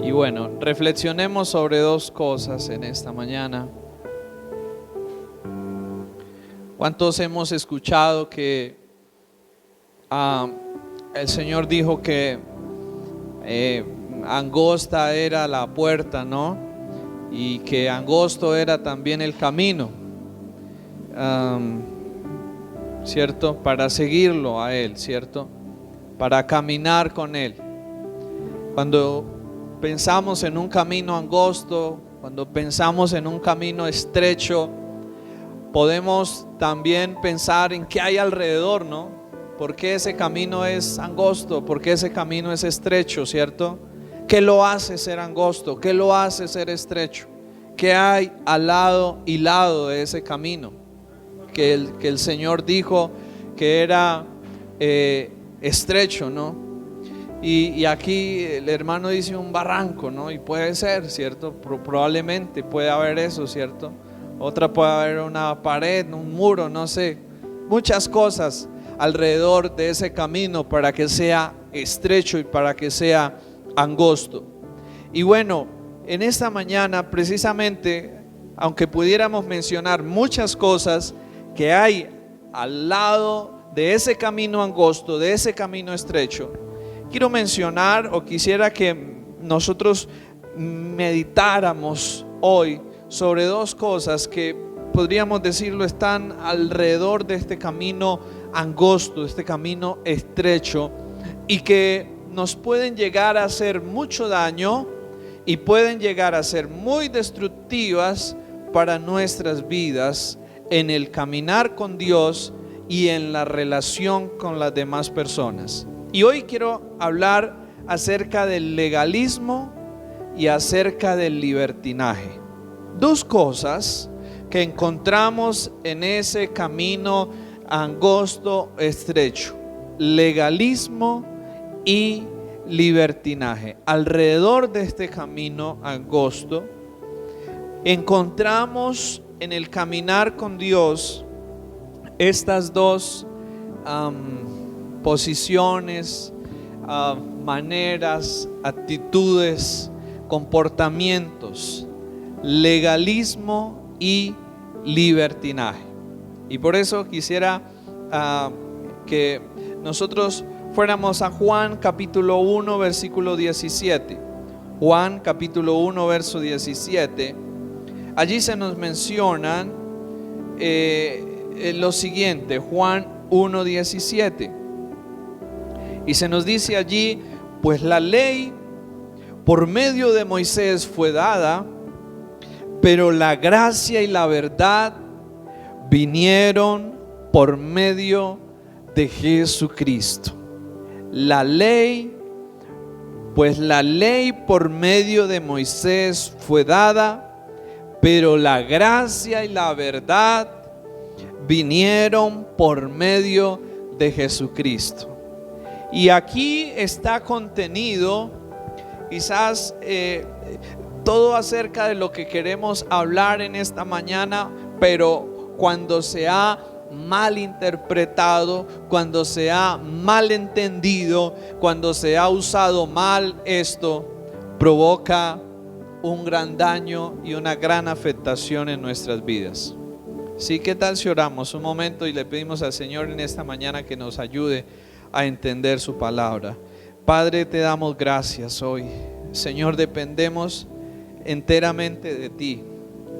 Y bueno, reflexionemos sobre dos cosas en esta mañana. ¿Cuántos hemos escuchado que el Señor dijo que angosta era la puerta, ¿no? Y que angosto era también el camino, ¿cierto? Para seguirlo a Él, ¿cierto? Para caminar con Él. Cuando pensamos en un camino angosto, cuando pensamos en un camino estrecho, podemos también pensar en qué hay alrededor, ¿no? ¿Por qué ese camino es angosto? ¿Por qué ese camino es estrecho, cierto? ¿Qué lo hace ser angosto? ¿Qué lo hace ser estrecho? ¿Qué hay al lado y lado de ese camino? Que el Señor dijo que era estrecho, ¿no? Y aquí el hermano dice un barranco, ¿no? Y puede ser, ¿cierto? Probablemente puede haber eso, ¿cierto? Otra puede haber una pared, un muro, no sé. Muchas cosas alrededor de ese camino para que sea estrecho y para que sea angosto. Y bueno, en esta mañana precisamente, aunque pudiéramos mencionar muchas cosas que hay al lado de ese camino angosto, de ese camino estrecho, quiero mencionar, o quisiera que nosotros meditáramos hoy sobre dos cosas que podríamos decirlo están alrededor de este camino angosto, de este camino estrecho, y que nos pueden llegar a hacer mucho daño y pueden llegar a ser muy destructivas para nuestras vidas en el caminar con Dios y en la relación con las demás personas. Y hoy quiero hablar acerca del legalismo y acerca del libertinaje. Dos cosas que encontramos en ese camino angosto, estrecho: legalismo y libertinaje. Alrededor de este camino angosto encontramos en el caminar con Dios estas dos posiciones, maneras, actitudes, comportamientos: legalismo y libertinaje. Y por eso quisiera que nosotros fuéramos a Juan capítulo 1 versículo 17. Juan capítulo 1 verso 17. Allí se nos mencionan lo siguiente, Juan 1, 17. Y se nos dice allí: pues la ley por medio de Moisés fue dada, pero la gracia y la verdad vinieron por medio de Jesucristo. Pues la ley por medio de Moisés fue dada, pero la gracia y la verdad vinieron por medio de Jesucristo. Y aquí está contenido quizás todo acerca de lo que queremos hablar en esta mañana, pero cuando se ha mal interpretado, cuando se ha mal entendido, cuando se ha usado mal esto, provoca un gran daño y una gran afectación en nuestras vidas. Sí, ¿qué tal si oramos un momento y le pedimos al Señor en esta mañana que nos ayude a entender su palabra? Padre, te damos gracias hoy. Señor, dependemos enteramente de ti,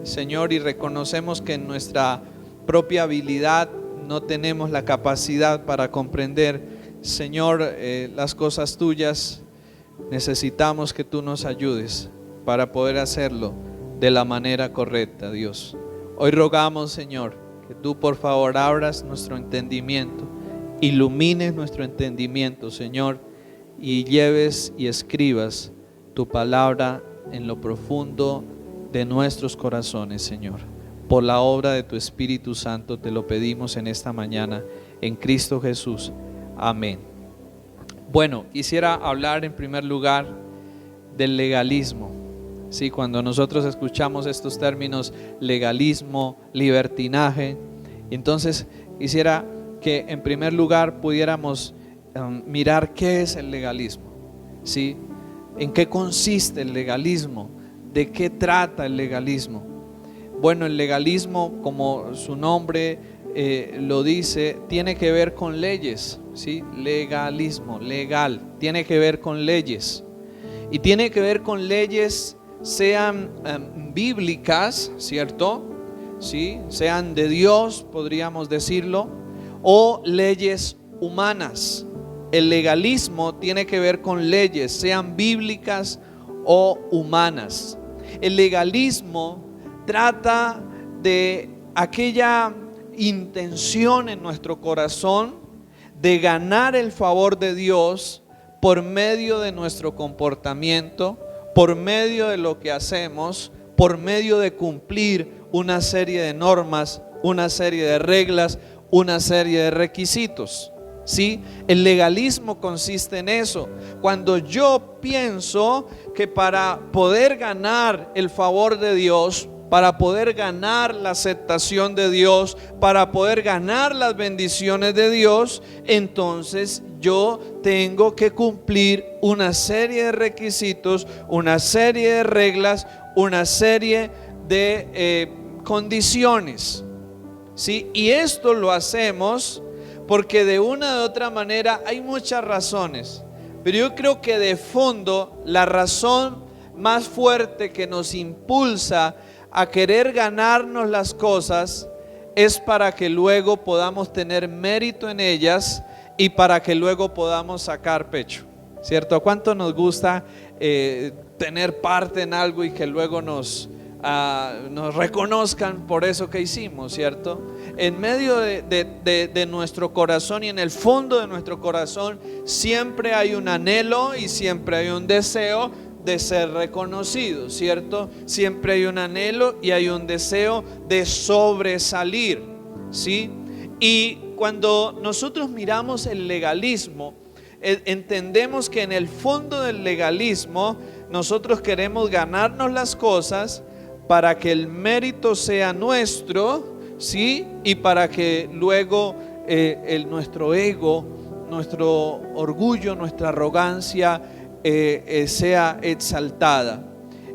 Señor, y reconocemos que en nuestra propia habilidad no tenemos la capacidad para comprender, Señor, las cosas tuyas. Necesitamos que tú nos ayudes para poder hacerlo de la manera correcta, Dios. Hoy rogamos, Señor, que tú por favor abras nuestro entendimiento, ilumines nuestro entendimiento, Señor, y lleves y escribas tu palabra en lo profundo de nuestros corazones, Señor. Por la obra de tu Espíritu Santo te lo pedimos en esta mañana, en Cristo Jesús. Amén. Bueno, quisiera hablar en primer lugar del legalismo. Sí, cuando nosotros escuchamos estos términos, legalismo, libertinaje, entonces quisiera que en primer lugar pudiéramos mirar qué es el legalismo. ¿Sí? ¿En qué consiste el legalismo? ¿De qué trata el legalismo? Bueno, el legalismo, como su nombre lo dice, tiene que ver con leyes, ¿sí? Legalismo, legal, tiene que ver con leyes. Y tiene que ver con leyes, sean bíblicas, ¿cierto? ¿Sí? Sean de Dios, podríamos decirlo, o leyes humanas. El legalismo tiene que ver con leyes, sean bíblicas o humanas. El legalismo trata de aquella intención en nuestro corazón de ganar el favor de Dios por medio de nuestro comportamiento, por medio de lo que hacemos, por medio de cumplir una serie de normas, una serie de reglas, una serie de requisitos. ¿Sí? El legalismo consiste en eso. Cuando yo pienso que para poder ganar el favor de Dios, para poder ganar la aceptación de Dios, para poder ganar las bendiciones de Dios, entonces yo tengo que cumplir una serie de requisitos, una serie de reglas, una serie de condiciones, ¿sí? Y esto lo hacemos porque de una u otra manera hay muchas razones, pero yo creo que de fondo la razón más fuerte que nos impulsa a querer ganarnos las cosas es para que luego podamos tener mérito en ellas y para que luego podamos sacar pecho, ¿cierto? ¿A cuánto nos gusta tener parte en algo y que luego nos reconozcan por eso que hicimos, ¿cierto? En medio de nuestro corazón y en el fondo de nuestro corazón siempre hay un anhelo y siempre hay un deseo de ser reconocido, ¿cierto? Siempre hay un anhelo y hay un deseo de sobresalir, ¿sí? Y cuando nosotros miramos el legalismo, entendemos que en el fondo del legalismo nosotros queremos ganarnos las cosas para que el mérito sea nuestro, ¿sí? Y para que luego nuestro ego, nuestro orgullo, nuestra arrogancia sea exaltada.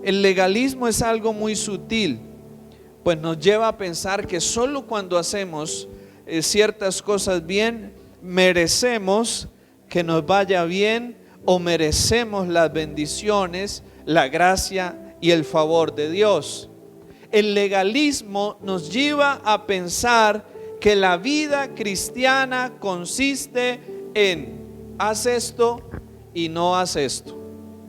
El legalismo es algo muy sutil, pues nos lleva a pensar que solo cuando hacemos ciertas cosas bien, merecemos que nos vaya bien o merecemos las bendiciones, la gracia y el favor de Dios. El legalismo nos lleva a pensar que la vida cristiana consiste en haz esto y no haz esto.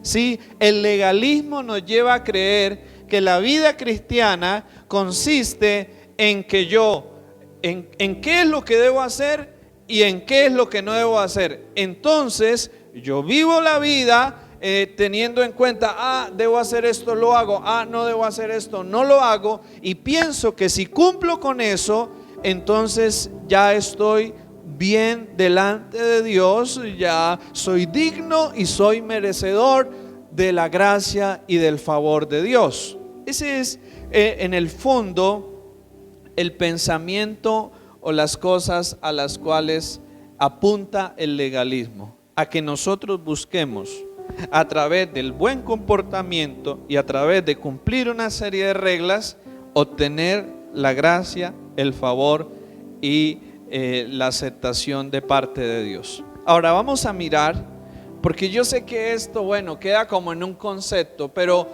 Sí, el legalismo nos lleva a creer que la vida cristiana consiste en que en qué es lo que debo hacer y en qué es lo que no debo hacer. Entonces yo vivo la vida teniendo en cuenta, debo hacer esto, lo hago, no debo hacer esto, no lo hago, y pienso que si cumplo con eso, entonces ya estoy bien delante de Dios, ya soy digno y soy merecedor de la gracia y del favor de Dios. Ese es en el fondo el pensamiento o las cosas a las cuales apunta el legalismo, a que nosotros busquemos a través del buen comportamiento y a través de cumplir una serie de reglas, obtener la gracia, el favor y la aceptación de parte de Dios. Ahora vamos a mirar, porque yo sé que esto, bueno, queda como en un concepto, pero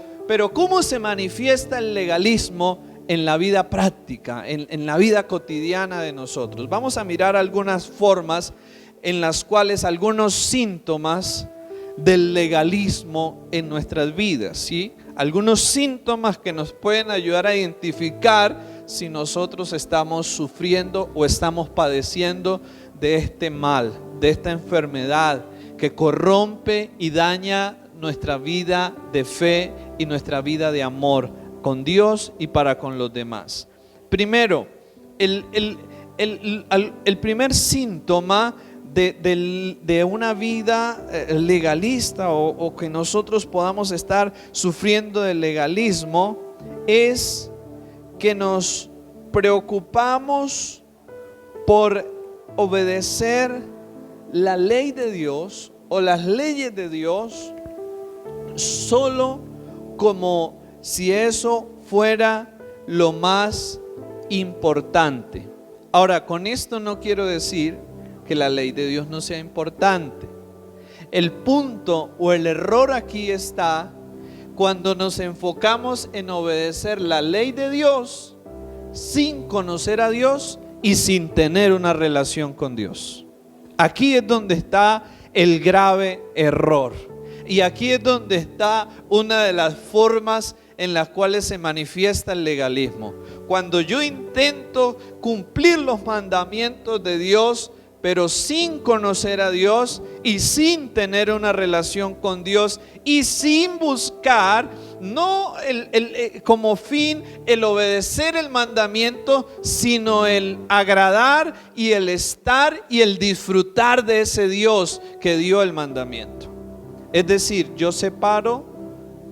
¿cómo se manifiesta el legalismo en la vida práctica, en la vida cotidiana de nosotros? Vamos a mirar algunas formas en las cuales algunos síntomas del legalismo en nuestras vidas, ¿sí? Algunos síntomas que nos pueden ayudar a identificar si nosotros estamos sufriendo o estamos padeciendo de este mal, de esta enfermedad que corrompe y daña nuestra vida de fe y nuestra vida de amor con Dios y para con los demás. Primero, el primer síntoma de una vida legalista o que nosotros podamos estar sufriendo del legalismo es que nos preocupamos por obedecer la ley de Dios o las leyes de Dios solo como si eso fuera lo más importante. Ahora, con esto no quiero decir que la ley de Dios no sea importante. El punto o el error aquí está cuando nos enfocamos en obedecer la ley de Dios sin conocer a Dios y sin tener una relación con Dios. Aquí es donde está el grave error. Y aquí es donde está una de las formas en las cuales se manifiesta el legalismo. Cuando yo intento cumplir los mandamientos de Dios, pero sin conocer a Dios y sin tener una relación con Dios y sin buscar, no como fin el obedecer el mandamiento, sino el agradar y el estar y el disfrutar de ese Dios que dio el mandamiento. Es decir, yo separo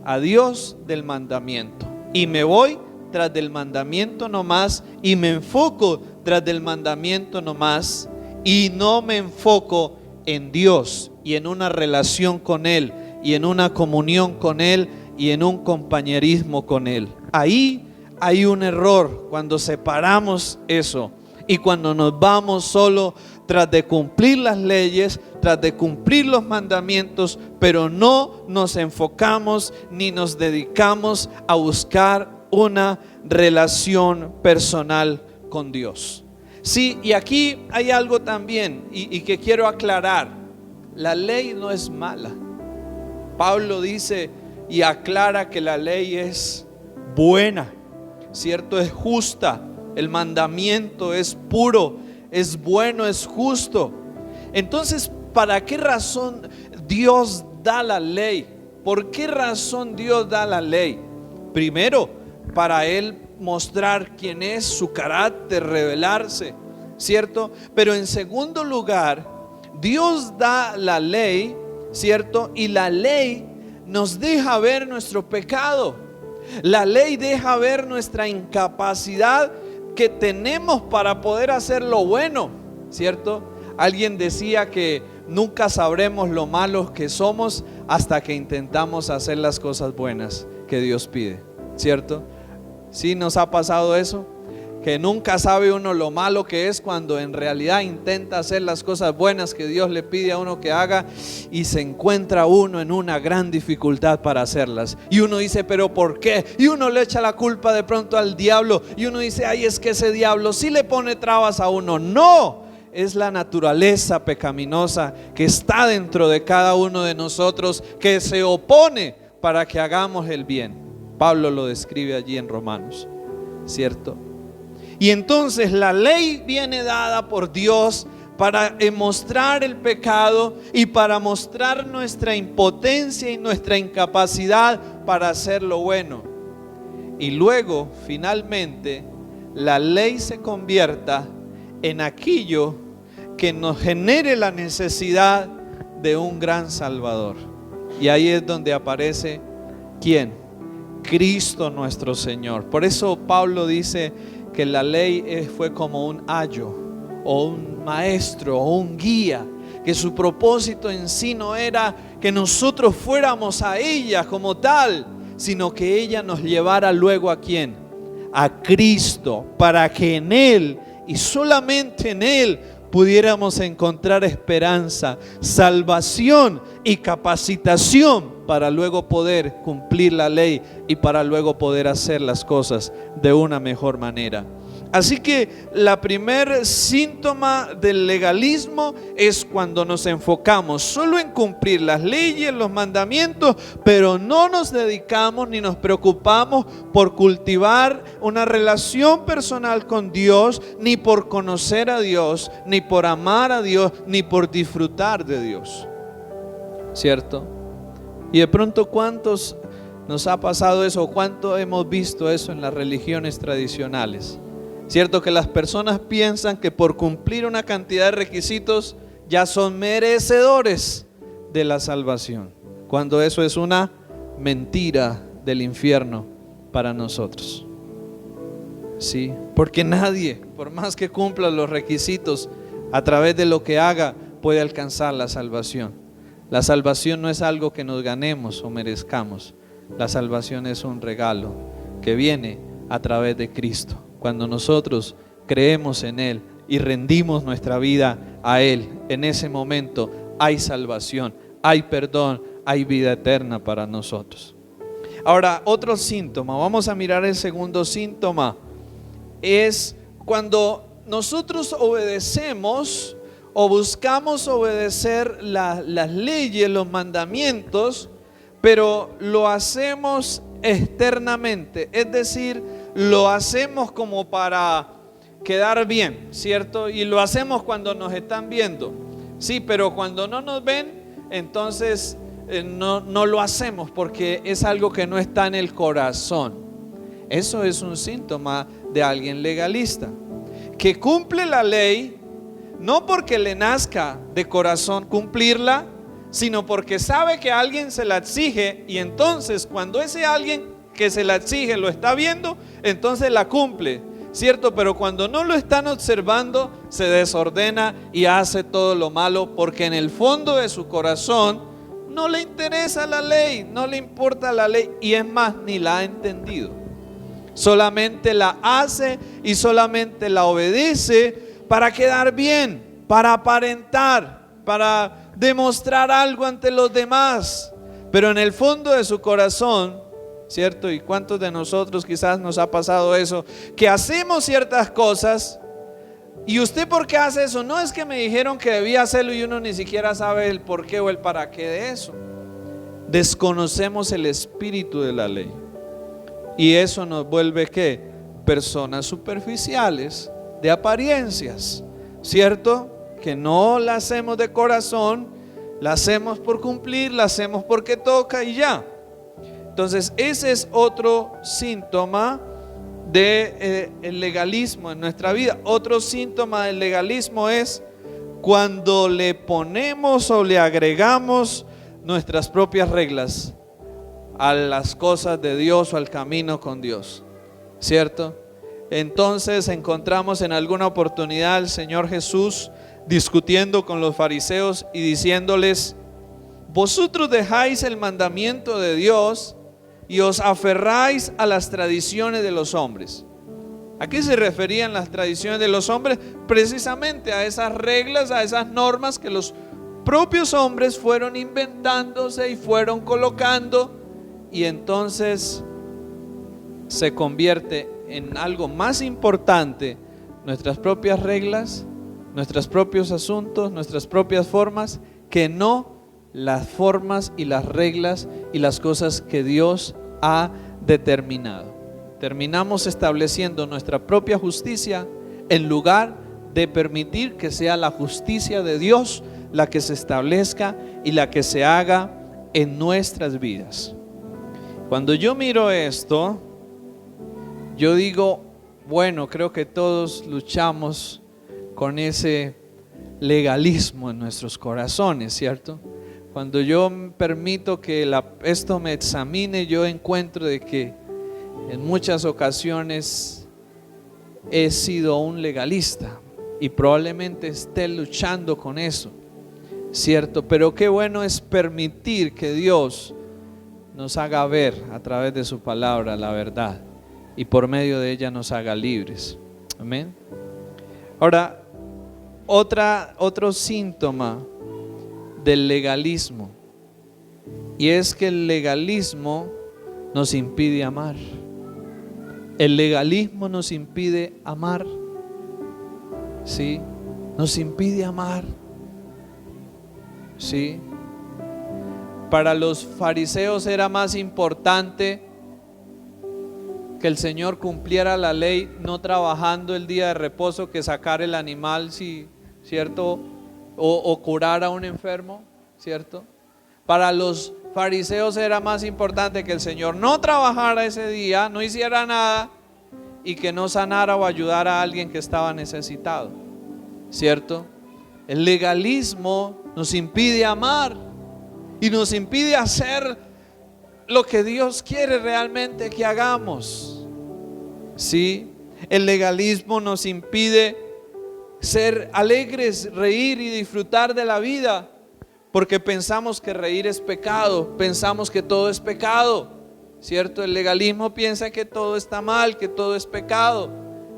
a Dios del mandamiento y me voy tras del mandamiento nomás y me enfoco tras del mandamiento nomás y no me enfoco en Dios y en una relación con Él y en una comunión con Él y en un compañerismo con Él. Ahí hay un error cuando separamos eso y cuando nos vamos solo tras de cumplir las leyes, tras de cumplir los mandamientos, pero no nos enfocamos ni nos dedicamos a buscar una relación personal con Dios. Sí, y aquí hay algo también y que quiero aclarar. La ley no es mala. Pablo dice y aclara que la ley es buena, ¿cierto? Es justa, el mandamiento es puro, es bueno, es justo. Entonces, ¿para qué razón Dios da la ley? ¿Por qué razón Dios da la ley? Primero, para Él mostrar quién es, su carácter, revelarse, ¿cierto? Pero en segundo lugar, Dios da la ley, ¿cierto? Y la ley nos deja ver nuestro pecado. La ley deja ver nuestra incapacidad que tenemos para poder hacer lo bueno, ¿cierto? Alguien decía que nunca sabremos lo malos que somos hasta que intentamos hacer las cosas buenas que Dios pide, ¿cierto? ¿Sí nos ha pasado eso? Que nunca sabe uno lo malo que es cuando en realidad intenta hacer las cosas buenas que Dios le pide a uno que haga y se encuentra uno en una gran dificultad para hacerlas. Y uno dice, ¿pero por qué? Y uno le echa la culpa de pronto al diablo y uno dice, ay, es que ese diablo sí le pone trabas a uno. No, es la naturaleza pecaminosa que está dentro de cada uno de nosotros que se opone para que hagamos el bien. Pablo lo describe allí en Romanos, ¿cierto? Y entonces la ley viene dada por Dios para mostrar el pecado y para mostrar nuestra impotencia y nuestra incapacidad para hacer lo bueno. Y luego, finalmente, la ley se convierta en aquello que nos genere la necesidad de un gran Salvador. Y ahí es donde aparece ¿quién? Cristo nuestro Señor. Por eso Pablo dice que la ley fue como un ayo o un maestro o un guía, que su propósito en sí no era que nosotros fuéramos a ella como tal, sino que ella nos llevara luego ¿a quién? A Cristo, para que en Él y solamente en Él pudiéramos encontrar esperanza, salvación y capacitación para luego poder cumplir la ley y para luego poder hacer las cosas de una mejor manera. Así que la primer síntoma del legalismo es cuando nos enfocamos solo en cumplir las leyes, los mandamientos, pero no nos dedicamos ni nos preocupamos por cultivar una relación personal con Dios, ni por conocer a Dios, ni por amar a Dios, ni por disfrutar de Dios, ¿cierto? Y de pronto, ¿cuántos nos ha pasado eso? ¿Cuánto hemos visto eso en las religiones tradicionales? ¿Cierto? Que las personas piensan que por cumplir una cantidad de requisitos ya son merecedores de la salvación, cuando eso es una mentira del infierno para nosotros. Sí, porque nadie, por más que cumpla los requisitos, a través de lo que haga, puede alcanzar la salvación. La salvación no es algo que nos ganemos o merezcamos. La salvación es un regalo que viene a través de Cristo. Cuando nosotros creemos en Él y rendimos nuestra vida a Él, en ese momento hay salvación, hay perdón, hay vida eterna para nosotros. Ahora, otro síntoma, vamos a mirar el segundo síntoma, es cuando nosotros obedecemos o buscamos obedecer las leyes, los mandamientos, pero lo hacemos externamente, es decir, lo hacemos como para quedar bien, ¿cierto? Y lo hacemos cuando nos están viendo, sí, pero cuando no nos ven, entonces no lo hacemos porque es algo que no está en el corazón. Eso es un síntoma de alguien legalista, que cumple la ley no porque le nazca de corazón cumplirla, sino porque sabe que alguien se la exige, y entonces cuando ese alguien que se la exige lo está viendo, entonces la cumple, ¿cierto? Pero cuando no lo están observando, se desordena y hace todo lo malo, porque en el fondo de su corazón no le interesa la ley, no le importa la ley, y es más, ni la ha entendido. Solamente la hace y solamente la obedece para quedar bien, para aparentar, para demostrar algo ante los demás. Pero en el fondo de su corazón, ¿cierto? ¿Y cuántos de nosotros quizás nos ha pasado eso? Que hacemos ciertas cosas y usted, ¿por qué hace eso? No es que me dijeron que debía hacerlo y uno ni siquiera sabe el por qué o el para qué de eso. Desconocemos el espíritu de la ley. Y eso nos vuelve ¿qué? Personas superficiales, de apariencias, ¿cierto? Que no la hacemos de corazón, la hacemos por cumplir, la hacemos porque toca y ya. Entonces ese es otro síntoma del legalismo en nuestra vida. Otro síntoma del legalismo es cuando le ponemos o le agregamos nuestras propias reglas a las cosas de Dios o al camino con Dios, ¿cierto? Entonces encontramos en alguna oportunidad al Señor Jesús discutiendo con los fariseos y diciéndoles: vosotros dejáis el mandamiento de Dios y os aferráis a las tradiciones de los hombres. ¿A qué se referían las tradiciones de los hombres? Precisamente a esas reglas, a esas normas que los propios hombres fueron inventándose y fueron colocando, y entonces se convierte en algo más importante nuestras propias reglas, nuestros propios asuntos, nuestras propias formas, que no las formas y las reglas y las cosas que Dios ha determinado. Terminamos estableciendo nuestra propia justicia en lugar de permitir que sea la justicia de Dios la que se establezca y la que se haga en nuestras vidas. Cuando yo miro esto, yo digo, bueno, creo que todos luchamos con ese legalismo en nuestros corazones, ¿cierto? Cuando yo permito que esto me examine, yo encuentro de que en muchas ocasiones he sido un legalista y probablemente esté luchando con eso, ¿cierto? Pero qué bueno es permitir que Dios nos haga ver a través de su palabra la verdad y por medio de ella nos haga libres. Amén. Ahora, otro síntoma del legalismo, y es que el legalismo nos impide amar. El legalismo nos impide amar, ¿sí? Nos impide amar, ¿sí? Para los fariseos era más importante que el Señor cumpliera la ley no trabajando el día de reposo que sacar el animal, ¿sí? ¿Cierto? O curar a un enfermo, ¿cierto? Para los fariseos era más importante que el Señor no trabajara ese día, no hiciera nada y que no sanara o ayudara a alguien que estaba necesitado, ¿cierto? El legalismo nos impide amar y nos impide hacer lo que Dios quiere realmente que hagamos, ¿sí? El legalismo nos impide ser alegres, reír y disfrutar de la vida, porque pensamos que reír es pecado, pensamos que todo es pecado, ¿cierto? El legalismo piensa que todo está mal, que todo es pecado,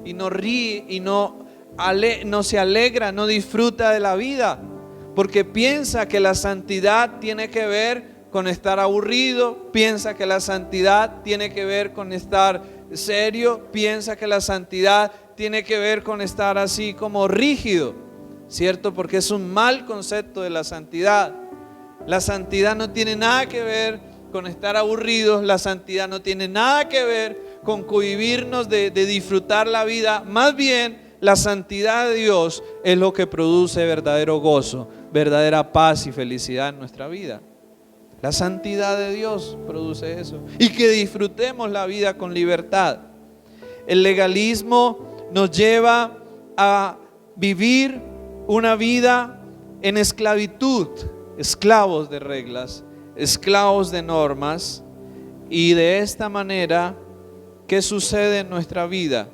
y no ríe y no se alegra, no disfruta de la vida, porque piensa que la santidad tiene que ver con estar aburrido, piensa que la santidad tiene que ver con estar serio, piensa que la santidad tiene que ver con estar así como rígido, ¿cierto? Porque es un mal concepto de la santidad. La santidad no tiene nada que ver con estar aburridos, la santidad no tiene nada que ver con cohibirnos de disfrutar la vida. Más bien, la santidad de Dios es lo que produce verdadero gozo, verdadera paz y felicidad en nuestra vida. La santidad de Dios produce eso, y que disfrutemos la vida con libertad. El legalismo nos lleva a vivir una vida en esclavitud, esclavos de reglas, esclavos de normas, y de esta manera, ¿qué sucede en nuestra vida?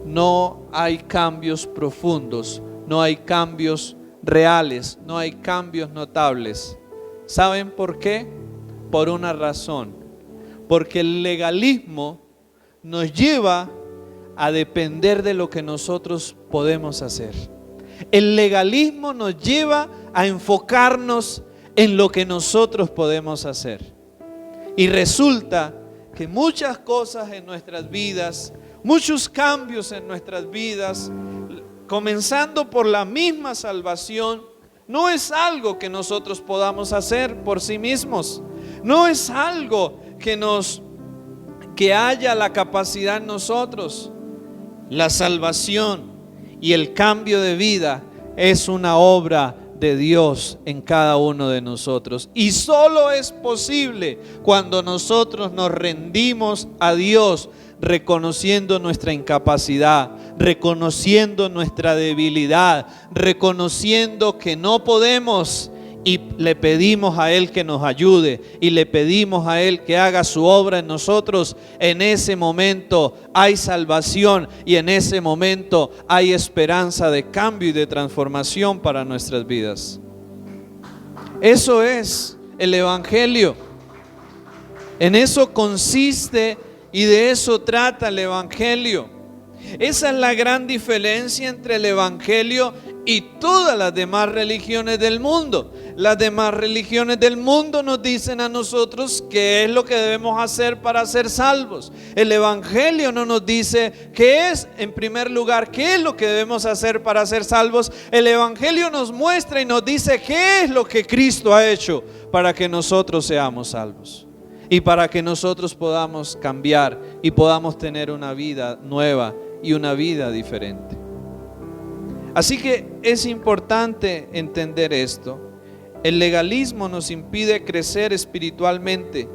No hay cambios profundos, no hay cambios reales, no hay cambios notables. ¿Saben por qué? Por una razón, porque el legalismo nos lleva a depender de lo que nosotros podemos hacer. El legalismo nos lleva a enfocarnos en lo que nosotros podemos hacer. Y resulta que muchas cosas en nuestras vidas, muchos cambios en nuestras vidas, comenzando por la misma salvación, no es algo que nosotros podamos hacer por sí mismos. No es algo que haya la capacidad en nosotros. La salvación y el cambio de vida es una obra de Dios en cada uno de nosotros, y solo es posible cuando nosotros nos rendimos a Dios, reconociendo nuestra incapacidad, reconociendo nuestra debilidad, reconociendo que no podemos, y le pedimos a Él que nos ayude, y le pedimos a Él que haga su obra en nosotros. En ese momento hay salvación, y en ese momento hay esperanza de cambio y de transformación para nuestras vidas. Eso es el Evangelio. En eso consiste y de eso trata el Evangelio. Esa es la gran diferencia entre el Evangelio y todas las demás religiones del mundo. Las demás religiones del mundo nos dicen a nosotros qué es lo que debemos hacer para ser salvos. El Evangelio no nos dice qué es, en primer lugar, qué es lo que debemos hacer para ser salvos. El Evangelio nos muestra y nos dice qué es lo que Cristo ha hecho para que nosotros seamos salvos, y para que nosotros podamos cambiar y podamos tener una vida nueva y una vida diferente. Así que es importante entender esto. El legalismo nos impide crecer espiritualmente,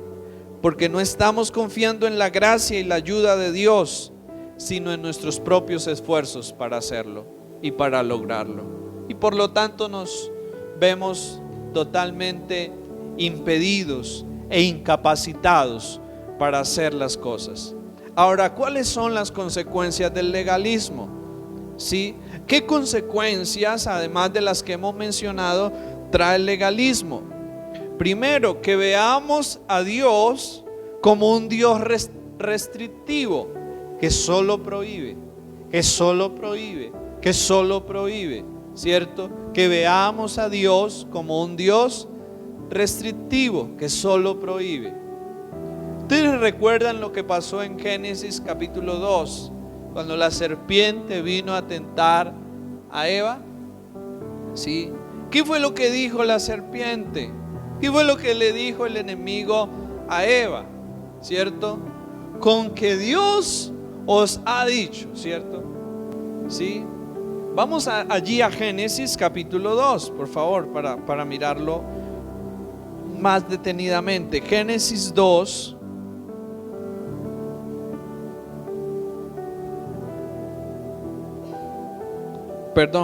porque no estamos confiando en la gracia y la ayuda de Dios, sino en nuestros propios esfuerzos para hacerlo y para lograrlo. Y por lo tanto nos vemos totalmente impedidos e incapacitados para hacer las cosas. Ahora, ¿cuáles son las consecuencias del legalismo? ¿Sí? ¿Qué consecuencias, además de las que hemos mencionado, trae el legalismo? Primero, que veamos a Dios como un Dios restrictivo, que solo prohíbe, que solo prohíbe, que solo prohíbe, ¿cierto? Que veamos a Dios como un Dios restrictivo, que solo prohíbe. ¿Ustedes recuerdan lo que pasó en Génesis capítulo 2? Cuando la serpiente vino a tentar a Eva. ¿Sí? ¿Qué fue lo que dijo la serpiente? ¿Qué fue lo que le dijo el enemigo a Eva? ¿Cierto? Con que Dios os ha dicho, ¿cierto? ¿Sí? Vamos allí a Génesis capítulo 2, por favor, para mirarlo más detenidamente. Génesis 2.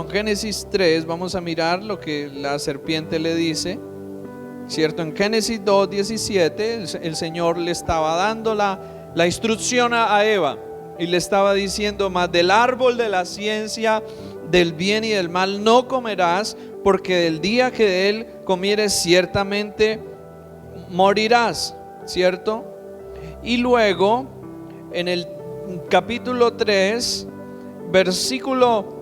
Génesis 3, vamos a mirar lo que la serpiente le dice, ¿cierto? En Génesis 2, 17, el Señor le estaba dando la instrucción a Eva, y le estaba diciendo: mas del árbol de la ciencia del bien y del mal no comerás, porque del día que de él comieres ciertamente morirás, ¿cierto? Y luego en el capítulo 3, versículo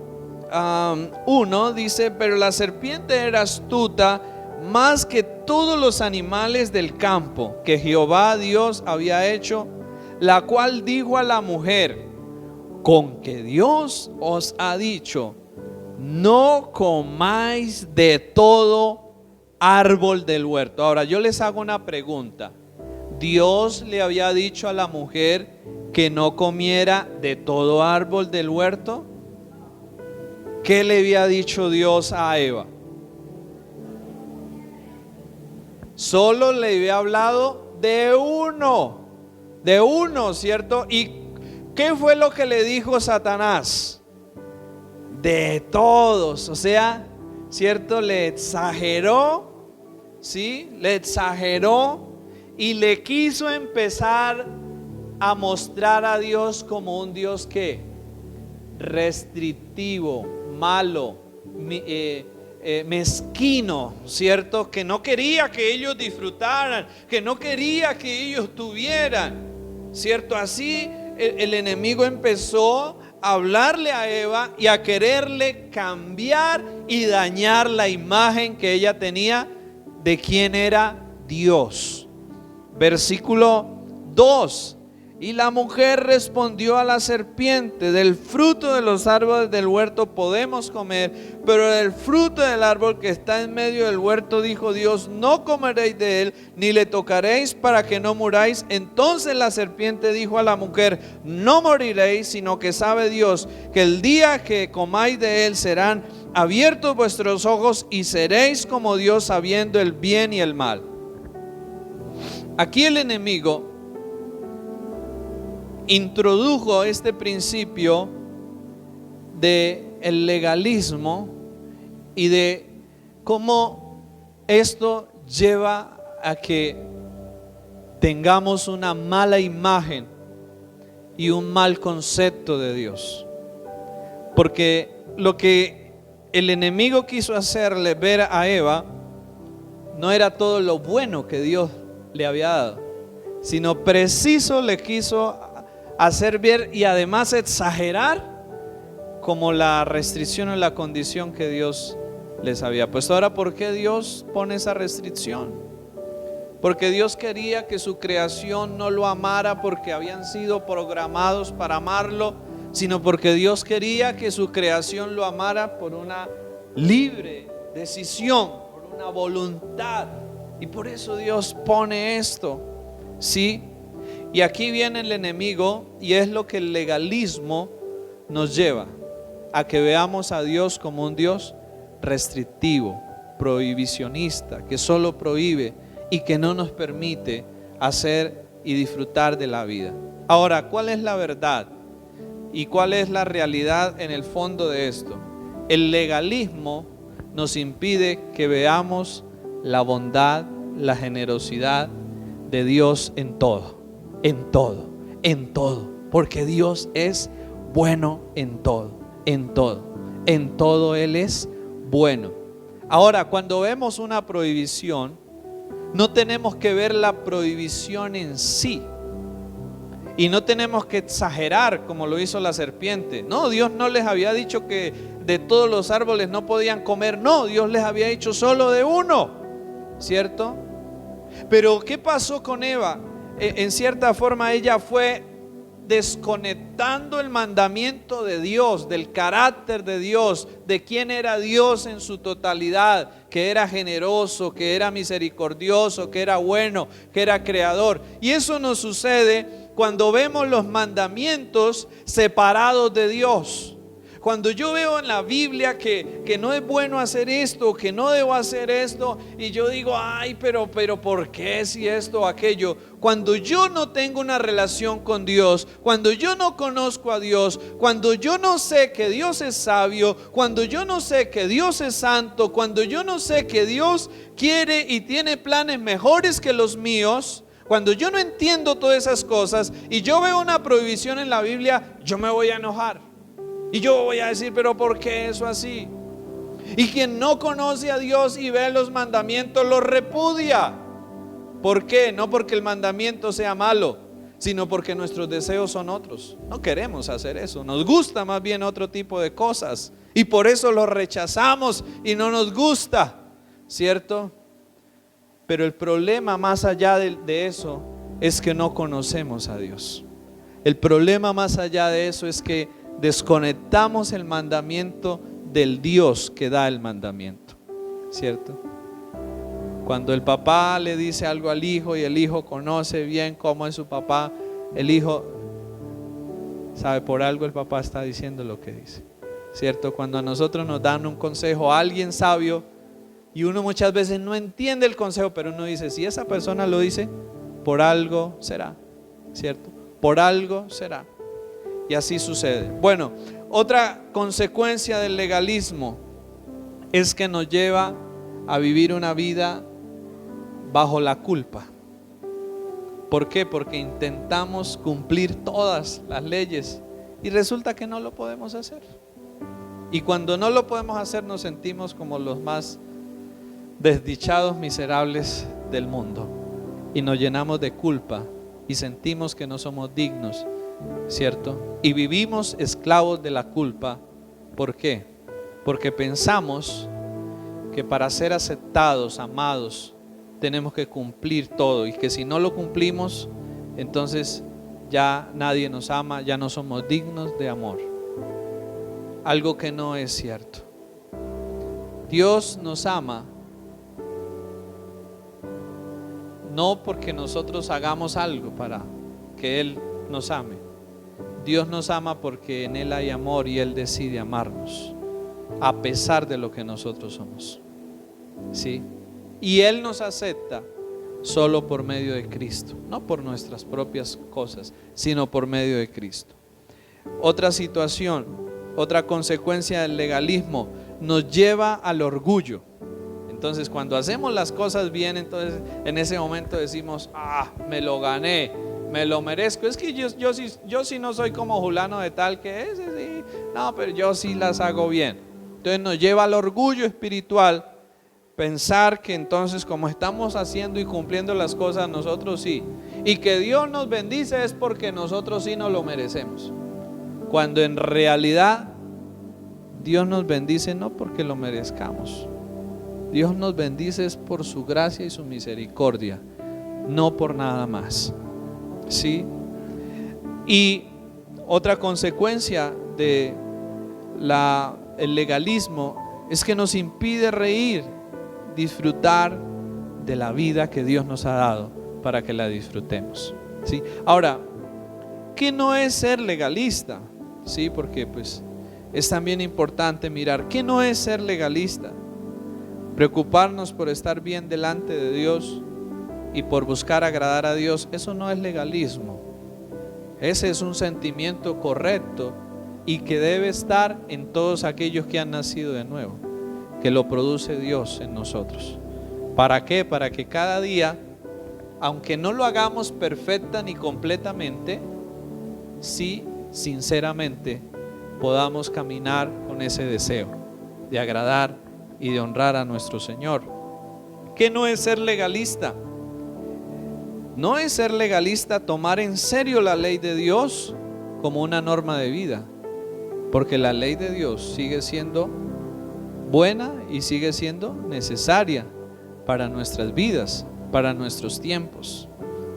1 dice: pero la serpiente era astuta más que todos los animales del campo que Jehová Dios había hecho, la cual dijo a la mujer: con que Dios os ha dicho, no comáis de todo árbol del huerto. Ahora yo les hago una pregunta. ¿Dios le había dicho a la mujer que no comiera de todo árbol del huerto? ¿Qué le había dicho Dios a Eva? Solo le había hablado de uno, ¿cierto? ¿Y qué fue lo que le dijo Satanás? De todos, o sea, ¿cierto? Le exageró, ¿sí? Le exageró y le quiso empezar a mostrar a Dios como un Dios que restrictivo, malo, mezquino, ¿cierto? Que no quería que ellos disfrutaran, que no quería que ellos tuvieran, ¿cierto? Así el enemigo empezó a hablarle a Eva y a quererle cambiar y dañar la imagen que ella tenía de quién era Dios. Versículo 2: y la mujer respondió a la serpiente: del fruto de los árboles del huerto podemos comer, pero del fruto del árbol que está en medio del huerto, dijo Dios, no comeréis de él, ni le tocaréis, para que no muráis. Entonces la serpiente dijo a la mujer: no moriréis, sino que sabe Dios que el día que comáis de él serán abiertos vuestros ojos y seréis como Dios, sabiendo el bien y el mal. Aquí el enemigo introdujo este principio de el legalismo y de cómo esto lleva a que tengamos una mala imagen y un mal concepto de Dios. Porque lo que el enemigo quiso hacerle ver a Eva no era todo lo bueno que Dios le había dado, sino preciso le quiso hacer ver y además exagerar como la restricción o la condición que Dios les había puesto. Ahora, ¿por qué Dios pone esa restricción? Porque Dios quería que su creación no lo amara porque habían sido programados para amarlo, sino porque Dios quería que su creación lo amara por una libre decisión, por una voluntad. Y por eso Dios pone esto, ¿sí? Y aquí viene el enemigo, y es lo que el legalismo nos lleva a que veamos a Dios como un Dios restrictivo, prohibicionista, que solo prohíbe y que no nos permite hacer y disfrutar de la vida. Ahora, ¿cuál es la verdad? ¿Y cuál es la realidad en el fondo de esto? El legalismo nos impide que veamos la bondad, la generosidad de Dios en todo, en todo, en todo, porque Dios es bueno en todo, en todo, en todo Él es bueno. Ahora, cuando vemos una prohibición, no tenemos que ver la prohibición en sí, y no tenemos que exagerar como lo hizo la serpiente. No, Dios no les había dicho que de todos los árboles no podían comer. No, Dios les había dicho solo de uno, ¿cierto? Pero ¿qué pasó con Eva? En cierta forma ella fue desconectando el mandamiento de Dios, del carácter de Dios, de quién era Dios en su totalidad, que era generoso, que era misericordioso, que era bueno, que era creador. Y eso nos sucede cuando vemos los mandamientos separados de Dios. Cuando yo veo en la Biblia que no es bueno hacer esto, que no debo hacer esto, y yo digo, ay, pero ¿por qué si esto o aquello? Cuando yo no tengo una relación con Dios, cuando yo no conozco a Dios, cuando yo no sé que Dios es sabio, cuando yo no sé que Dios es santo, cuando yo no sé que Dios quiere y tiene planes mejores que los míos, cuando yo no entiendo todas esas cosas y yo veo una prohibición en la Biblia, yo me voy a enojar. Y yo voy a decir, pero ¿por qué eso así? Y quien no conoce a Dios y ve los mandamientos los repudia. ¿Por qué? No porque el mandamiento sea malo, sino porque nuestros deseos son otros. No queremos hacer eso, nos gusta más bien otro tipo de cosas y por eso lo rechazamos y no nos gusta, ¿cierto? Pero el problema más allá de eso es que no conocemos a Dios. El problema más allá de eso es que desconectamos el mandamiento del Dios que da el mandamiento, ¿cierto? Cuando el papá le dice algo al hijo y el hijo conoce bien cómo es su papá, el hijo sabe por algo el papá está diciendo lo que dice, ¿cierto? Cuando a nosotros nos dan un consejo a alguien sabio y uno muchas veces no entiende el consejo, pero uno dice, si esa persona lo dice, por algo será, ¿cierto? Por algo será. Y así sucede. Bueno, otra consecuencia del legalismo es que nos lleva a vivir una vida bajo la culpa. ¿Por qué? Porque intentamos cumplir todas las leyes y resulta que no lo podemos hacer. Y cuando no lo podemos hacer nos sentimos como los más desdichados, miserables del mundo. Y nos llenamos de culpa y sentimos que no somos dignos, ¿cierto? Y vivimos esclavos de la culpa. ¿Por qué? Porque pensamos que para ser aceptados, amados, tenemos que cumplir todo y que si no lo cumplimos, entonces ya nadie nos ama, ya no somos dignos de amor. Algo que no es cierto. Dios nos ama no porque nosotros hagamos algo para que Él nos ame. Dios nos ama porque en Él hay amor y Él decide amarnos a pesar de lo que nosotros somos, ¿sí? Y Él nos acepta solo por medio de Cristo, no por nuestras propias cosas, sino por medio de Cristo. Otra situación, otra consecuencia del legalismo nos lleva al orgullo. Entonces cuando hacemos las cosas bien, entonces en ese momento decimos, me lo gané, me lo merezco. Es que yo sí no soy como Julano de tal que ese sí, no, pero yo sí las hago bien. Entonces nos lleva al orgullo espiritual, pensar que entonces como estamos haciendo y cumpliendo las cosas nosotros sí, y que Dios nos bendice es porque nosotros sí nos lo merecemos, cuando en realidad Dios nos bendice no porque lo merezcamos. Dios nos bendice es por su gracia y su misericordia, no por nada más, ¿sí? Y otra consecuencia de el legalismo es que nos impide reír, disfrutar de la vida que Dios nos ha dado para que la disfrutemos, ¿sí? Ahora, ¿qué no es ser legalista? ¿Sí? Porque pues es también importante mirar ¿qué no es ser legalista? Preocuparnos por estar bien delante de Dios y por buscar agradar a Dios, eso no es legalismo. Ese es un sentimiento correcto y que debe estar en todos aquellos que han nacido de nuevo, que lo produce Dios en nosotros. ¿Para qué? Para que cada día, aunque no lo hagamos perfecta ni completamente, sí, sinceramente, podamos caminar con ese deseo de agradar y de honrar a nuestro Señor. ¿Qué no es ser legalista? No es ser legalista tomar en serio la ley de Dios como una norma de vida, porque la ley de Dios sigue siendo buena y sigue siendo necesaria para nuestras vidas, para nuestros tiempos.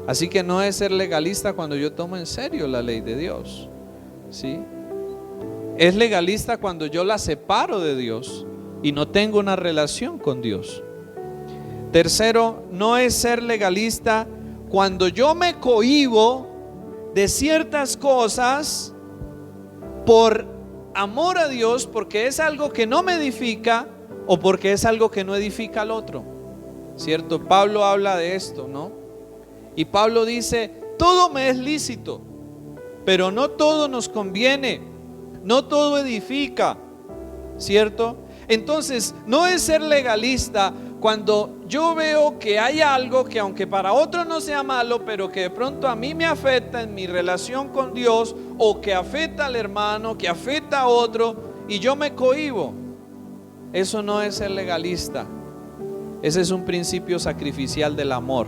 Así que no es ser legalista cuando yo tomo en serio la ley de Dios, ¿sí? Es legalista cuando yo la separo de Dios y no tengo una relación con Dios. Tercero, no es ser legalista cuando yo me cohíbo de ciertas cosas por amor a Dios, porque es algo que no me edifica o porque es algo que no edifica al otro, ¿cierto? Pablo habla de esto, ¿no? Y Pablo dice, todo me es lícito, pero no todo nos conviene, no todo edifica, ¿cierto? Entonces, no es ser legalista cuando yo veo que hay algo que aunque para otros no sea malo, pero que de pronto a mí me afecta en mi relación con Dios, o que afecta al hermano, que afecta a otro, y yo me cohíbo. Eso no es ser legalista. Ese es un principio sacrificial del amor.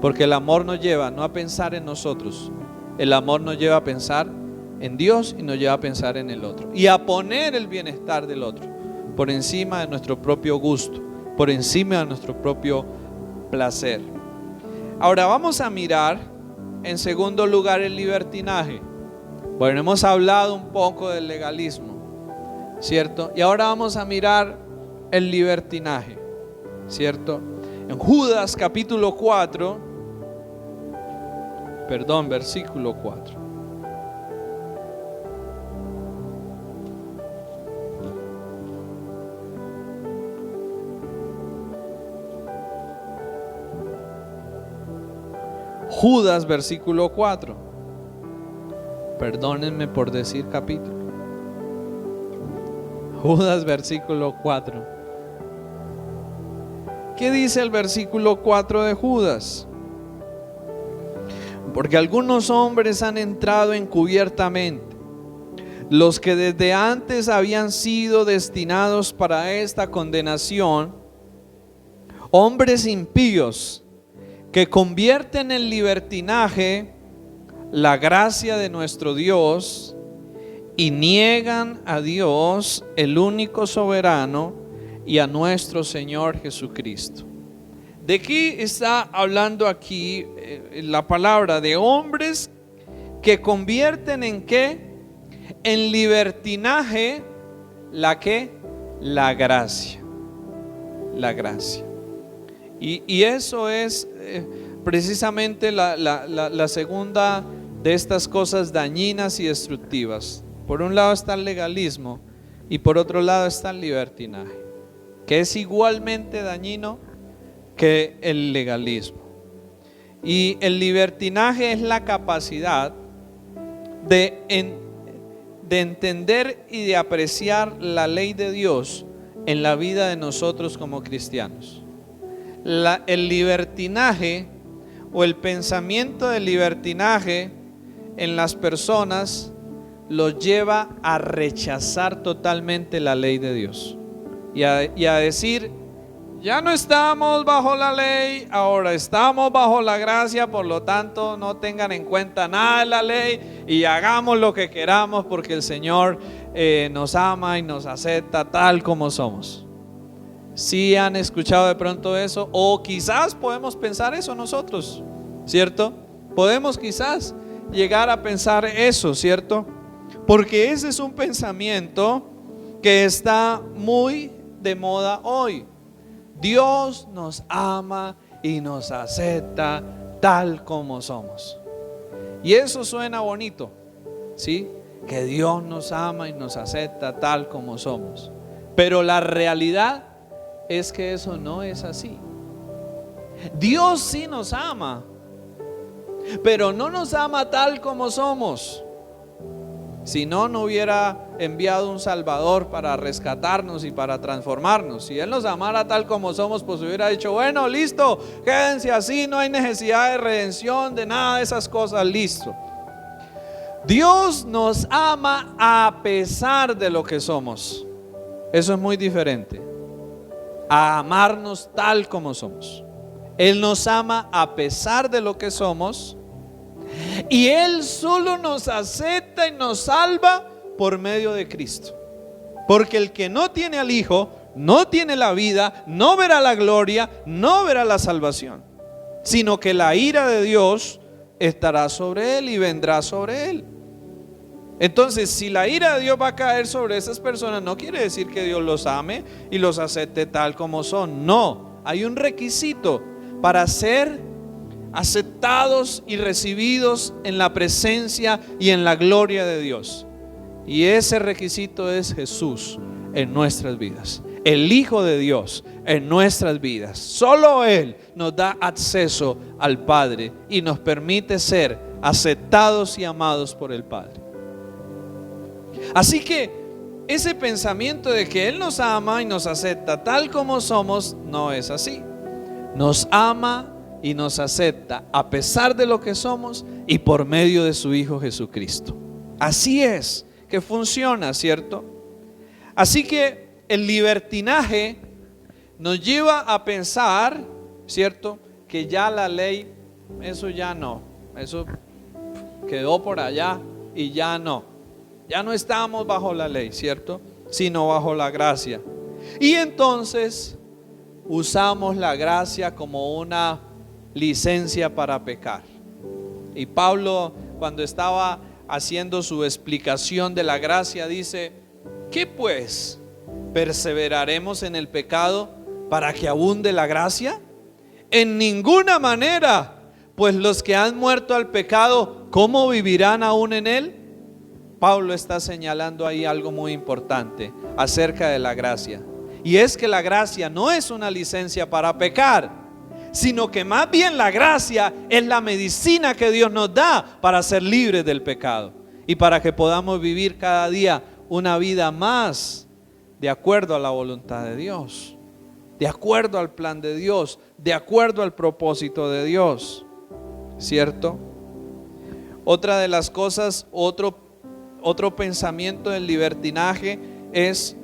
Porque el amor nos lleva no a pensar en nosotros. El amor nos lleva a pensar en Dios y nos lleva a pensar en el otro. Y a poner el bienestar del otro por encima de nuestro propio gusto, por encima de nuestro propio placer. Ahora vamos a mirar en segundo lugar el libertinaje. Bueno, hemos hablado un poco del legalismo, ¿cierto? Y ahora vamos a mirar el libertinaje, ¿cierto? En Judas capítulo 4, versículo 4. Judas versículo 4. Perdónenme por decir capítulo. Judas versículo 4. ¿Qué dice el versículo 4 de Judas? Porque algunos hombres han entrado encubiertamente, los que desde antes habían sido destinados para esta condenación, hombres impíos, que convierten en libertinaje la gracia de nuestro Dios y niegan a Dios, el único soberano, y a nuestro Señor Jesucristo. ¿De qué está hablando aquí la palabra? De hombres que convierten en qué? En libertinaje la que la gracia. La gracia. Y eso es precisamente la segunda de estas cosas dañinas y destructivas. Por un lado está el legalismo y por otro lado está el libertinaje, que es igualmente dañino que el legalismo. Y el libertinaje es la capacidad de entender y de apreciar la ley de Dios en la vida de nosotros como cristianos. El libertinaje o el pensamiento del libertinaje en las personas los lleva a rechazar totalmente la ley de Dios y a decir: ya no estamos bajo la ley, ahora estamos bajo la gracia, por lo tanto no tengan en cuenta nada de la ley y hagamos lo que queramos porque el Señor nos ama y nos acepta tal como somos. ¿Sí han escuchado de pronto eso? O quizás podemos pensar eso nosotros, ¿cierto? Podemos quizás llegar a pensar eso, ¿cierto? Porque ese es un pensamiento que está muy de moda hoy. Dios nos ama y nos acepta tal como somos. Y eso suena bonito, ¿sí? Que Dios nos ama y nos acepta tal como somos. Pero la realidad es que eso no es así. Dios sí nos ama, pero no nos ama tal como somos. Si no, no hubiera enviado un Salvador para rescatarnos y para transformarnos. Si Él nos amara tal como somos, pues hubiera dicho: bueno, listo, quédense así, no hay necesidad de redención, de nada de esas cosas, listo. Dios nos ama a pesar de lo que somos. Eso es muy diferente a amarnos tal como somos. Él nos ama a pesar de lo que somos, y Él solo nos acepta y nos salva por medio de Cristo. Porque el que no tiene al Hijo no tiene la vida, no verá la gloria, no verá la salvación, sino que la ira de Dios estará sobre él y vendrá sobre él. Entonces, si la ira de Dios va a caer sobre esas personas, no quiere decir que Dios los ame y los acepte tal como son. No, hay un requisito para ser aceptados y recibidos en la presencia y en la gloria de Dios. Y ese requisito es Jesús en nuestras vidas, el Hijo de Dios en nuestras vidas. Solo Él nos da acceso al Padre y nos permite ser aceptados y amados por el Padre. Así que ese pensamiento de que Él nos ama y nos acepta tal como somos, no es así. Nos ama y nos acepta a pesar de lo que somos y por medio de su Hijo Jesucristo. Así es que funciona, ¿cierto? Así que el libertinaje nos lleva a pensar, ¿cierto?, que ya la ley, eso ya no, eso quedó por allá y ya no estamos bajo la ley, ¿cierto?, sino bajo la gracia. Y entonces usamos la gracia como una licencia para pecar. Y Pablo, cuando estaba haciendo su explicación de la gracia, dice: ¿qué pues? ¿Perseveraremos en el pecado para que abunde la gracia? En ninguna manera, pues los que han muerto al pecado, ¿cómo vivirán aún en él? Pablo está señalando ahí algo muy importante acerca de la gracia, y es que la gracia no es una licencia para pecar, sino que más bien la gracia es la medicina que Dios nos da para ser libres del pecado y para que podamos vivir cada día una vida más de acuerdo a la voluntad de Dios, de acuerdo al plan de Dios, de acuerdo al propósito de Dios, ¿cierto? Otra de las cosas, otro pensamiento del libertinaje es,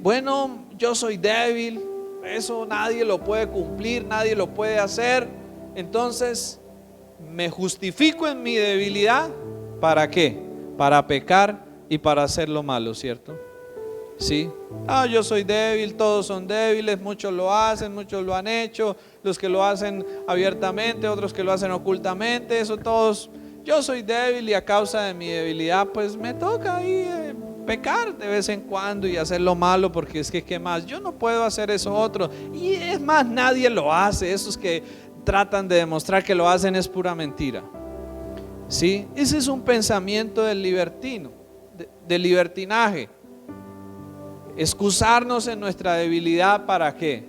bueno, yo soy débil, eso nadie lo puede cumplir, nadie lo puede hacer, entonces me justifico en mi debilidad. ¿Para qué? Para pecar y para hacer lo malo, ¿cierto? Sí. Yo soy débil, todos son débiles, muchos lo hacen, muchos lo han hecho, los que lo hacen abiertamente, otros que lo hacen ocultamente, eso todos. Yo soy débil y a causa de mi debilidad pues me toca ahí pecar de vez en cuando y hacer lo malo, porque es que ¿qué más? Yo no puedo hacer eso otro, y es más, nadie lo hace. Esos que tratan de demostrar que lo hacen es pura mentira, ¿sí? Ese es un pensamiento del libertino, del libertinaje. Excusarnos en nuestra debilidad, ¿para qué?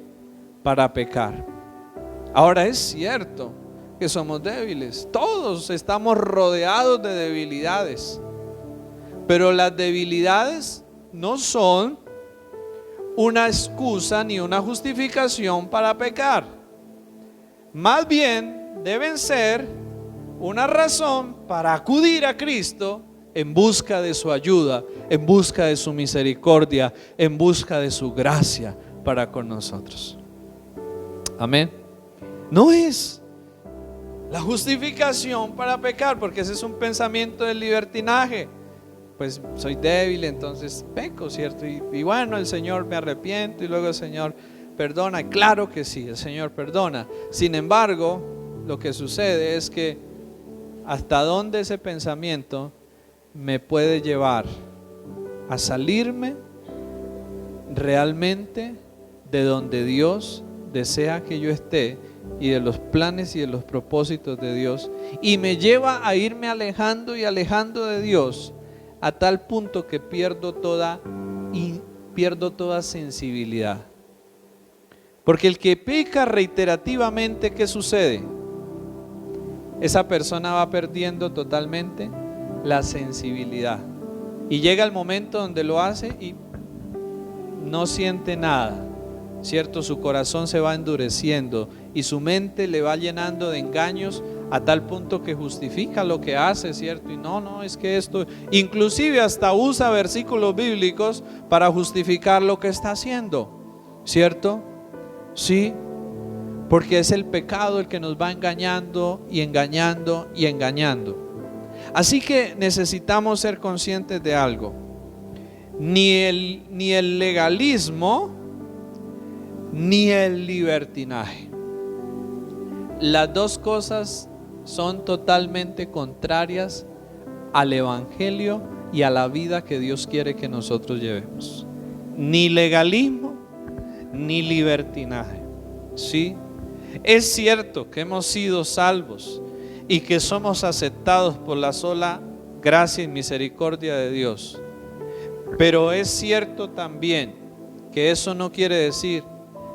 Para pecar. Ahora es cierto que somos débiles, todos estamos rodeados de debilidades, pero las debilidades no son una excusa ni una justificación para pecar. Más bien deben ser una razón para acudir a Cristo en busca de su ayuda, en busca de su misericordia, en busca de su gracia para con nosotros. Amén. No es la justificación para pecar, porque ese es un pensamiento del libertinaje. Pues soy débil, entonces peco, ¿cierto? Y bueno, el Señor, me arrepiento y luego el Señor perdona. Claro que sí, el Señor perdona. Sin embargo, lo que sucede es que hasta dónde ese pensamiento me puede llevar a salirme realmente de donde Dios desea que yo esté y de los planes y de los propósitos de Dios, y me lleva a irme alejando y alejando de Dios a tal punto que pierdo toda sensibilidad. Porque el que peca reiterativamente, ¿qué sucede? Esa persona va perdiendo totalmente la sensibilidad, y llega el momento donde lo hace y no siente nada, ¿cierto? Su corazón se va endureciendo y su mente le va llenando de engaños a tal punto que justifica lo que hace, ¿cierto? Y no, es que esto, inclusive hasta usa versículos bíblicos para justificar lo que está haciendo, ¿cierto? Sí, porque es el pecado el que nos va engañando y engañando y engañando. Así que necesitamos ser conscientes de algo: ni el legalismo ni el libertinaje, las dos cosas son totalmente contrarias al evangelio y a la vida que Dios quiere que nosotros llevemos. Ni legalismo ni libertinaje. Sí, es cierto que hemos sido salvos y que somos aceptados por la sola gracia y misericordia de Dios, pero es cierto también que eso no quiere decir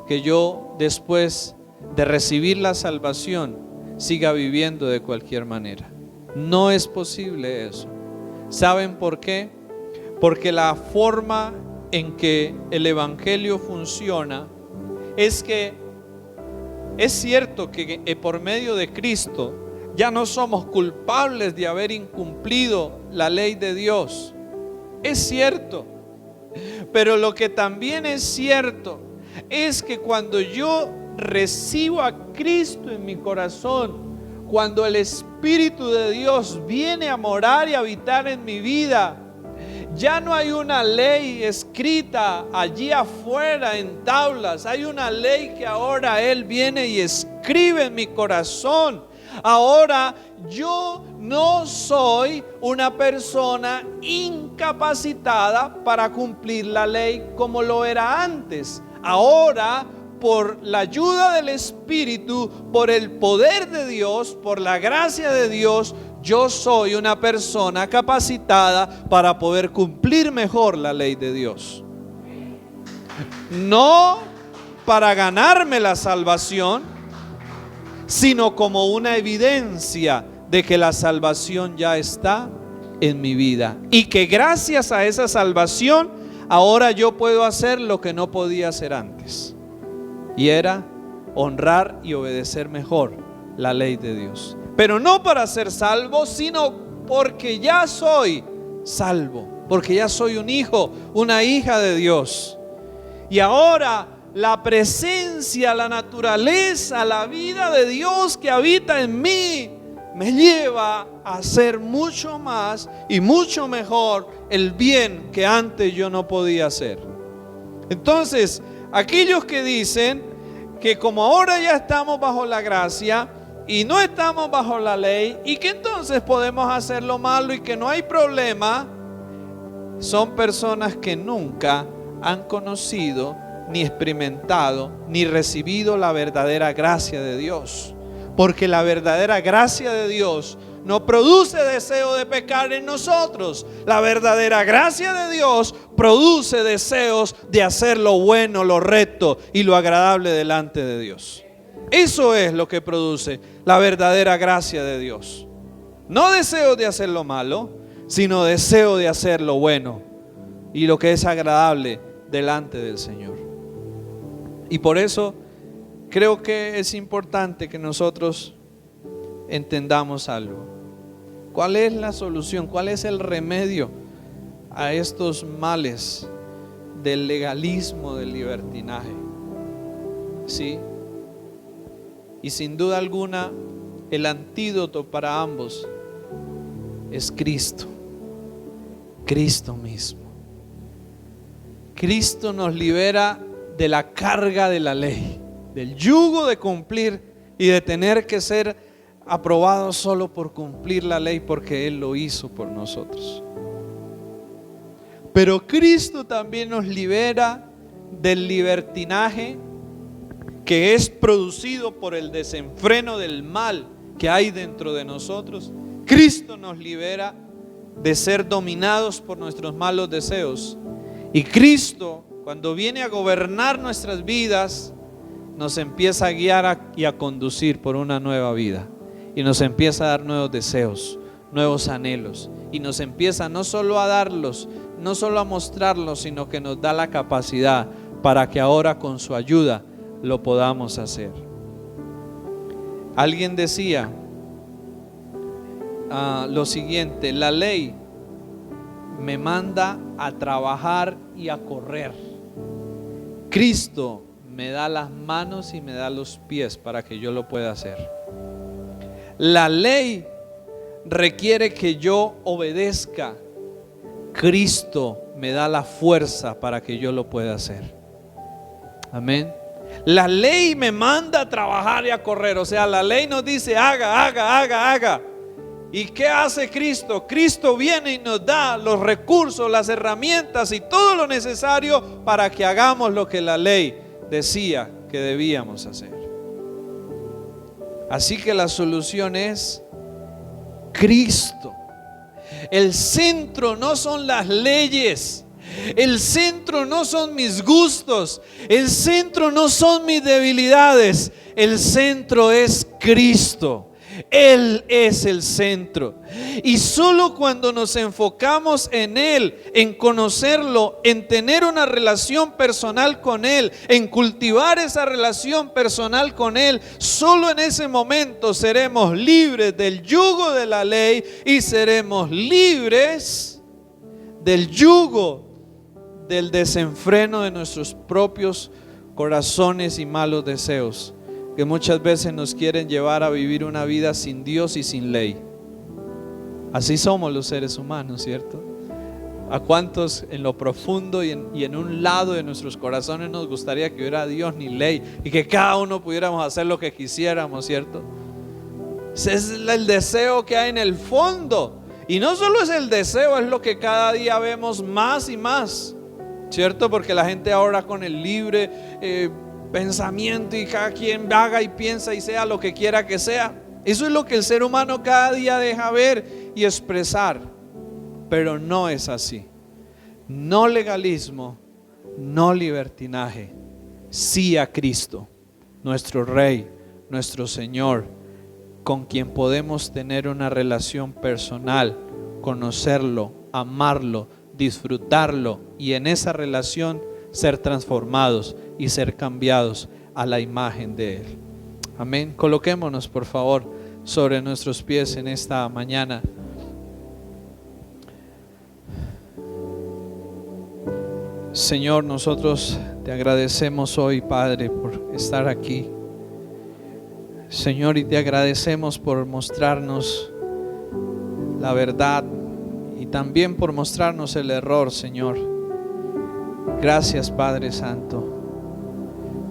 que yo, después de recibir la salvación, siga viviendo de cualquier manera. No es posible eso. ¿Saben por qué? Porque la forma en que el evangelio funciona es que es cierto que por medio de Cristo ya no somos culpables de haber incumplido la ley de Dios. Es cierto, Pero lo que también es cierto es que cuando yo recibo a Cristo en mi corazón, cuando el Espíritu de Dios viene a morar y habitar en mi vida, ya no hay una ley escrita allí afuera en tablas. Hay una ley que ahora Él viene y escribe en mi corazón. Ahora yo no soy una persona incapacitada para cumplir la ley como lo era antes. Ahora, por la ayuda del Espíritu, por el poder de Dios, por la gracia de Dios, yo soy una persona capacitada para poder cumplir mejor la ley de Dios. No para ganarme la salvación, sino como una evidencia de que la salvación ya está en mi vida. Y que gracias a esa salvación, ahora yo puedo hacer lo que no podía hacer antes. Y era honrar y obedecer mejor la ley de Dios. Pero no para ser salvo, sino porque ya soy salvo, porque ya soy un hijo, una hija de Dios. Y ahora la presencia, la naturaleza, la vida de Dios que habita en mí me lleva a hacer mucho más y mucho mejor el bien que antes yo no podía hacer. Entonces, aquellos que dicen que como ahora ya estamos bajo la gracia y no estamos bajo la ley, y que entonces podemos hacer lo malo y que no hay problema, son personas que nunca han conocido, ni experimentado, ni recibido la verdadera gracia de Dios. Porque la verdadera gracia de Dios no produce deseo de pecar en nosotros. La verdadera gracia de Dios produce deseos de hacer lo bueno, lo recto y lo agradable delante de Dios. Eso es lo que produce la verdadera gracia de Dios. No deseo de hacer lo malo, sino deseo de hacer lo bueno y lo que es agradable delante del Señor. Y por eso creo que es importante que nosotros entendamos algo. ¿Cuál es la solución? ¿Cuál es el remedio a estos males del legalismo, del libertinaje? Sí. Y sin duda alguna, el antídoto para ambos es Cristo. Cristo mismo. Cristo nos libera de la carga de la ley, del yugo de cumplir y de tener que ser aprobados solo por cumplir la ley, porque Él lo hizo por nosotros. Pero Cristo también nos libera del libertinaje que es producido por el desenfreno del mal que hay dentro de nosotros. Cristo nos libera de ser dominados por nuestros malos deseos. Y Cristo, cuando viene a gobernar nuestras vidas, nos empieza a guiar y a conducir por una nueva vida. Y nos empieza a dar nuevos deseos, nuevos anhelos. Y nos empieza no solo a darlos, no solo a mostrarlos, sino que nos da la capacidad para que ahora con su ayuda lo podamos hacer. Alguien decía lo siguiente: la ley me manda a trabajar y a correr. Cristo me da las manos y me da los pies para que yo lo pueda hacer. La ley requiere que yo obedezca. Cristo me da la fuerza para que yo lo pueda hacer. Amén. La ley me manda a trabajar y a correr. O sea, la ley nos dice haga. ¿Y qué hace Cristo? Cristo viene y nos da los recursos, las herramientas y todo lo necesario para que hagamos lo que la ley decía que debíamos hacer. Así que la solución es Cristo. El centro no son las leyes. El centro no son mis gustos. El centro no son mis debilidades. El centro es Cristo. Él es el centro. Y solo cuando nos enfocamos en Él, en conocerlo, en tener una relación personal con Él, en cultivar esa relación personal con Él, solo en ese momento seremos libres del yugo de la ley y seremos libres del yugo del desenfreno de nuestros propios corazones y malos deseos, que muchas veces nos quieren llevar a vivir una vida sin Dios y sin ley. Así somos los seres humanos, ¿cierto? ¿A cuántos en lo profundo y en un lado de nuestros corazones nos gustaría que hubiera Dios ni ley y que cada uno pudiéramos hacer lo que quisiéramos, ¿cierto? Ese es el deseo que hay en el fondo. Y no solo es el deseo, es lo que cada día vemos más y más, ¿cierto? Porque la gente ahora con el libre pensamiento y cada quien haga y piensa y sea lo que quiera que sea. Eso es lo que el ser humano cada día deja ver y expresar. Pero no es así. No legalismo, no libertinaje. Sí a Cristo, nuestro Rey, nuestro Señor, con quien podemos tener una relación personal, conocerlo, amarlo, disfrutarlo y en esa relación ser transformados y ser cambiados a la imagen de Él. Amén. Coloquémonos por favor sobre nuestros pies en esta mañana. Señor, nosotros te agradecemos hoy, Padre, por estar aquí. Señor, y te agradecemos por mostrarnos la verdad y también por mostrarnos el error, Señor. Gracias, Padre Santo.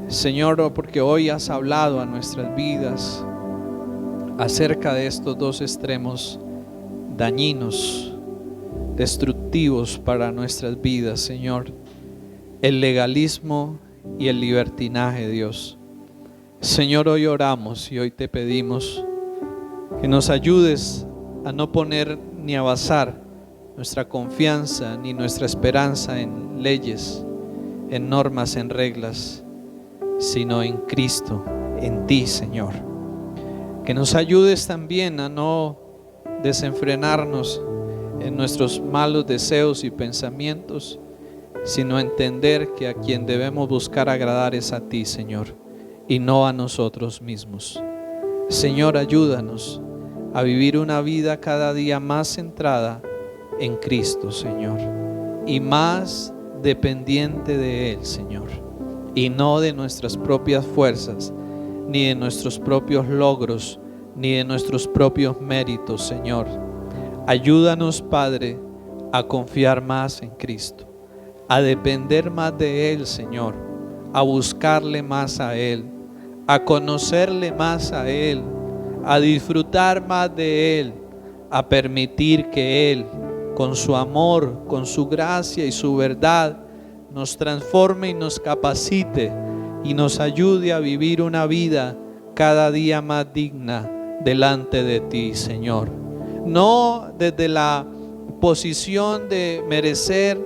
Señor, porque hoy has hablado a nuestras vidas acerca de estos dos extremos dañinos, destructivos para nuestras vidas, Señor. El legalismo y el libertinaje, Dios. Señor, hoy oramos y hoy te pedimos que nos ayudes a no poner ni a basar nuestra confianza ni nuestra esperanza en leyes, en normas, en reglas, sino en Cristo, en ti, Señor. Que nos ayudes también a no desenfrenarnos en nuestros malos deseos y pensamientos, sino entender que a quien debemos buscar agradar es a ti, Señor, y no a nosotros mismos. Señor, ayúdanos a vivir una vida cada día más centrada en Cristo, Señor, y más dependiente de Él, Señor, y no de nuestras propias fuerzas, ni de nuestros propios logros, ni de nuestros propios méritos, Señor. Ayúdanos, Padre, a confiar más en Cristo, a depender más de Él, Señor, a buscarle más a Él, a conocerle más a Él, a disfrutar más de Él, a permitir que Él, con su amor, con su gracia y su verdad, nos transforme y nos capacite y nos ayude a vivir una vida cada día más digna delante de ti, Señor. No desde la posición de merecer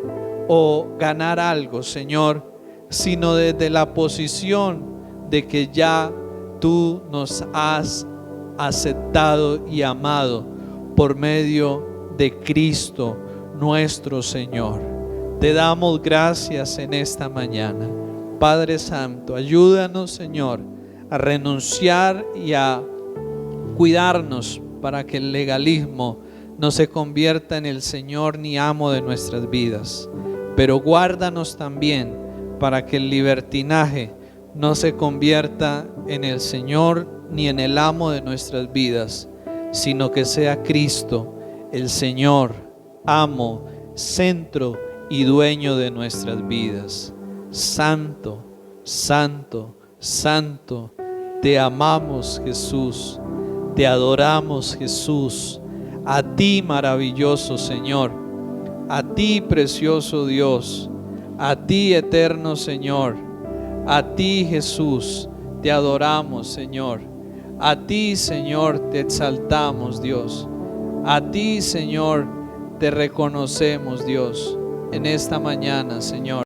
o ganar algo, Señor, sino desde la posición de que ya tú nos has aceptado y amado por medio de Cristo nuestro Señor. Te damos gracias en esta mañana. Padre Santo, ayúdanos, Señor, a renunciar y a cuidarnos para que el legalismo no se convierta en el Señor ni amo de nuestras vidas. Pero guárdanos también para que el libertinaje no se convierta en el Señor ni en el amo de nuestras vidas, sino que sea Cristo el Señor, amo, centro y dueño de nuestras vidas. Santo, santo, santo, te amamos, Jesús, te adoramos, Jesús. A ti, maravilloso Señor, a ti, precioso Dios, a ti, eterno Señor, a ti, Jesús, te adoramos, Señor. A ti, Señor, te exaltamos, Dios. A ti, Señor, te reconocemos, Dios, en esta mañana, Señor.